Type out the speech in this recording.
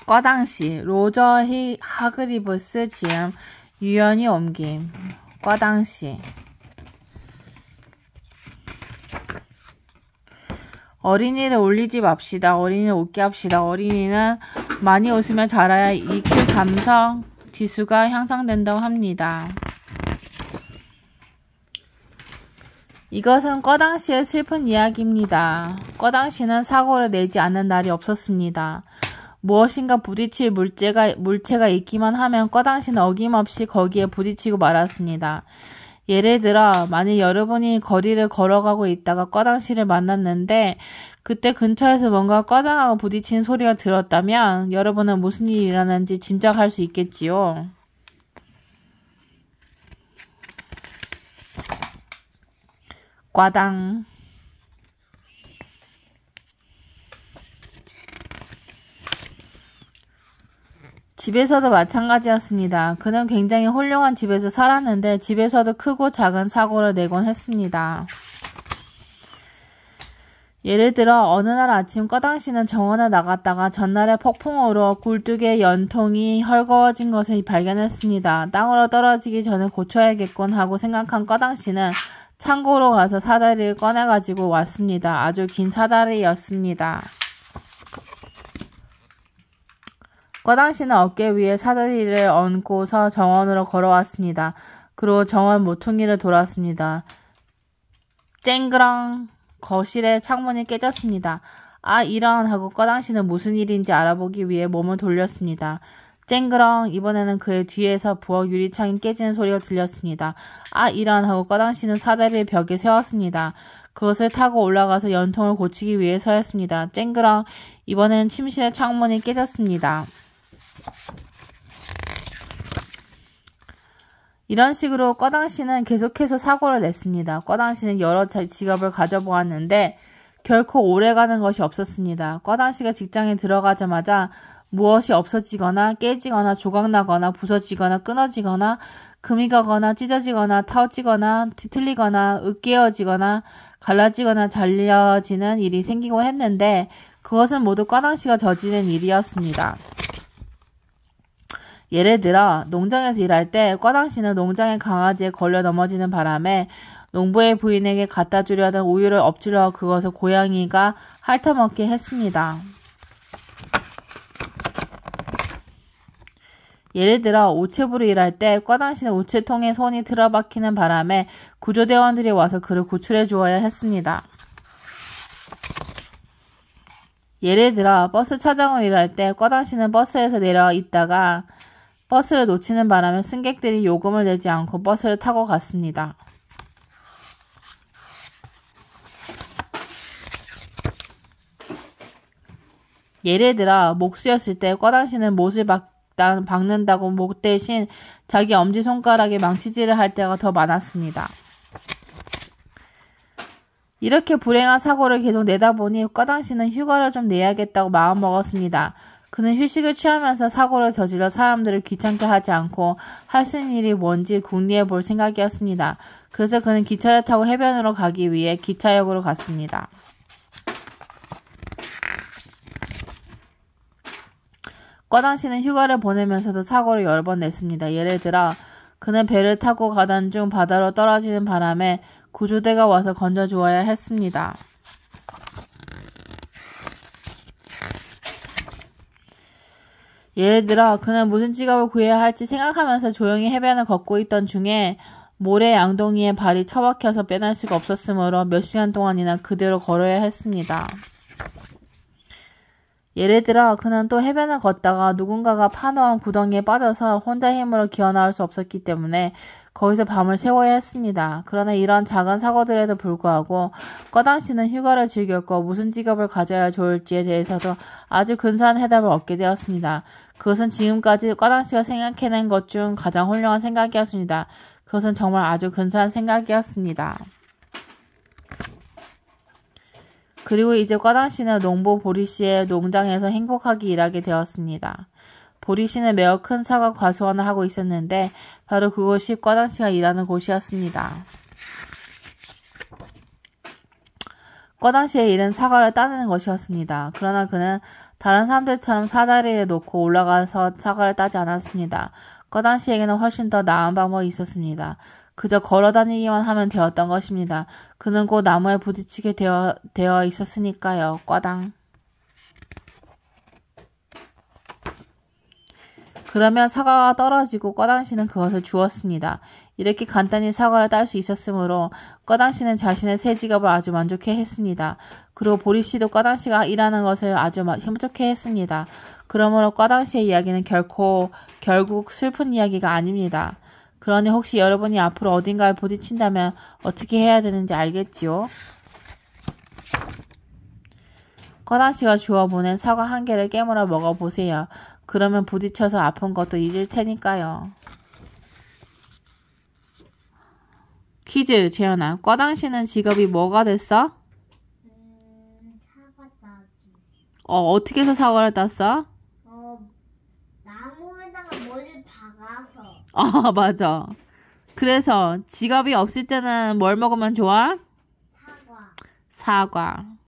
꽈당시 로저 하그리브스 지음 유연히 옮김 꽈당시 어린이를 울리지 맙시다. 어린이를 웃게 합시다. 어린이는 많이 웃으면 자라야 EQ 감성 지수가 향상된다고 합니다. 이것은 꽈당시의 슬픈 이야기입니다. 꽈당시는 사고를 내지 않는 날이 없었습니다. 무엇인가 부딪힐 물체가 있기만 하면 꽈당시는 어김없이 거기에 부딪히고 말았습니다. 예를 들어 만일 여러분이 거리를 걸어가고 있다가 꽈당시를 만났는데 그때 근처에서 뭔가 꽈당하고 부딪히는 소리가 들었다면 여러분은 무슨 일이 일어나는지 짐작할 수 있겠지요. 꽈당 집에서도 마찬가지였습니다. 그는 굉장히 훌륭한 집에서 살았는데 집에서도 크고 작은 사고를 내곤 했습니다. 예를 들어 어느 날 아침 꽈당시는 정원에 나갔다가 전날의 폭풍으로 굴뚝의 연통이 헐거워진 것을 발견했습니다. 땅으로 떨어지기 전에 고쳐야겠군 하고 생각한 꽈당시는 창고로 가서 사다리를 꺼내가지고 왔습니다. 아주 긴 사다리였습니다. 꽈당시는 어깨 위에 사다리를 얹고서 정원으로 걸어왔습니다. 그리고 정원 모퉁이를 돌았습니다. 쨍그랑 거실의 창문이 깨졌습니다. 아 이런 하고 꽈당시는 무슨 일인지 알아보기 위해 몸을 돌렸습니다. 쨍그랑 이번에는 그의 뒤에서 부엌 유리창이 깨지는 소리가 들렸습니다. 아 이런 하고 꽈당시는 사다리를 벽에 세웠습니다. 그것을 타고 올라가서 연통을 고치기 위해서였습니다. 쨍그랑 이번에는 침실의 창문이 깨졌습니다. 이런 식으로 꽈당시는 계속해서 사고를 냈습니다. 꽈당시는 여러 직업을 가져보았는데 결코 오래가는 것이 없었습니다. 꽈당시가 직장에 들어가자마자 무엇이 없어지거나 깨지거나 조각나거나 부서지거나 끊어지거나 금이 가거나 찢어지거나 타워지거나 뒤틀리거나 으깨어지거나 갈라지거나 잘려지는 일이 생기곤 했는데 그것은 모두 꽈당시가 저지른 일이었습니다. 예를 들어 농장에서 일할 때 꽈당시는 농장의 강아지에 걸려 넘어지는 바람에 농부의 부인에게 갖다 주려던 우유를 엎질러 그것을 고양이가 핥아먹게 했습니다. 예를 들어 우체부로 일할 때 꽈당시는 우체통에 손이 틀어박히는 바람에 구조대원들이 와서 그를 구출해 주어야 했습니다. 예를 들어 버스 차장으로 일할 때 꽈당시는 버스에서 내려 있다가 버스를 놓치는 바람에 승객들이 요금을 내지 않고 버스를 타고 갔습니다. 예를 들어 목수였을 때 꽈당시는 못을 박는다고 목 대신 자기 엄지손가락에 망치질을 할 때가 더 많았습니다. 이렇게 불행한 사고를 계속 내다 보니 꽈당시는 휴가를 좀 내야겠다고 마음먹었습니다. 그는 휴식을 취하면서 사고를 저질러 사람들을 귀찮게 하지 않고 할 수 있는 일이 뭔지 궁리해 볼 생각이었습니다. 그래서 그는 기차를 타고 해변으로 가기 위해 기차역으로 갔습니다. 꽈당시는 휴가를 보내면서도 사고를 여러 번 냈습니다. 예를 들어 그는 배를 타고 가던 중 바다로 떨어지는 바람에 구조대가 와서 건져주어야 했습니다. 예를 들어 그는 무슨 직업을 구해야 할지 생각하면서 조용히 해변을 걷고 있던 중에 모래 양동이에 발이 처박혀서 빼낼 수가 없었으므로 몇 시간 동안이나 그대로 걸어야 했습니다. 예를 들어 그는 또 해변을 걷다가 누군가가 파놓은 구덩이에 빠져서 혼자 힘으로 기어나올 수 없었기 때문에 거기서 밤을 새워야 했습니다. 그러나 이런 작은 사고들에도 불구하고 꽈당시는 휴가를 즐겼고 무슨 직업을 가져야 좋을지에 대해서도 아주 근사한 해답을 얻게 되었습니다. 그것은 지금까지 꽈당시가 생각해낸 것 중 가장 훌륭한 생각이었습니다. 그것은 정말 아주 근사한 생각이었습니다. 그리고 이제 꽈당시는 농부 보리씨의 농장에서 행복하게 일하게 되었습니다. 보리씨는 매우 큰 사과 과수원을 하고 있었는데 바로 그곳이 꽈당시가 일하는 곳이었습니다. 꽈당시의 일은 사과를 따내는 것이었습니다. 그러나 그는 다른 사람들처럼 사다리에 놓고 올라가서 사과를 따지 않았습니다. 꺼당 씨에게는 훨씬 더 나은 방법이 있었습니다. 그저 걸어다니기만 하면 되었던 것입니다. 그는 곧 나무에 부딪히게 되어 있었으니까요. 꺼당. 그러면 사과가 떨어지고 꺼당 씨는 그것을 주었습니다. 이렇게 간단히 사과를 딸 수 있었으므로 꺼당 씨는 자신의 새 직업을 아주 만족해 했습니다. 그리고 보리 씨도 꺼당 씨가 일하는 것을 아주 흠족해 했습니다. 그러므로 꺼당 씨의 이야기는 결국 슬픈 이야기가 아닙니다. 그러니 혹시 여러분이 앞으로 어딘가에 부딪힌다면 어떻게 해야 되는지 알겠지요? 꺼당 씨가 주워 보낸 사과 한 개를 깨물어 먹어보세요. 그러면 부딪혀서 아픈 것도 잊을 테니까요. 퀴즈, 재현아. 꺼당 씨는 직업이 뭐가 됐어? 사과 따기. 어떻게 해서 사과를 땄어? 나무에다가 머리를 박아서. 맞아. 그래서 직업이 없을 때는 뭘 먹으면 좋아? 사과. 사과.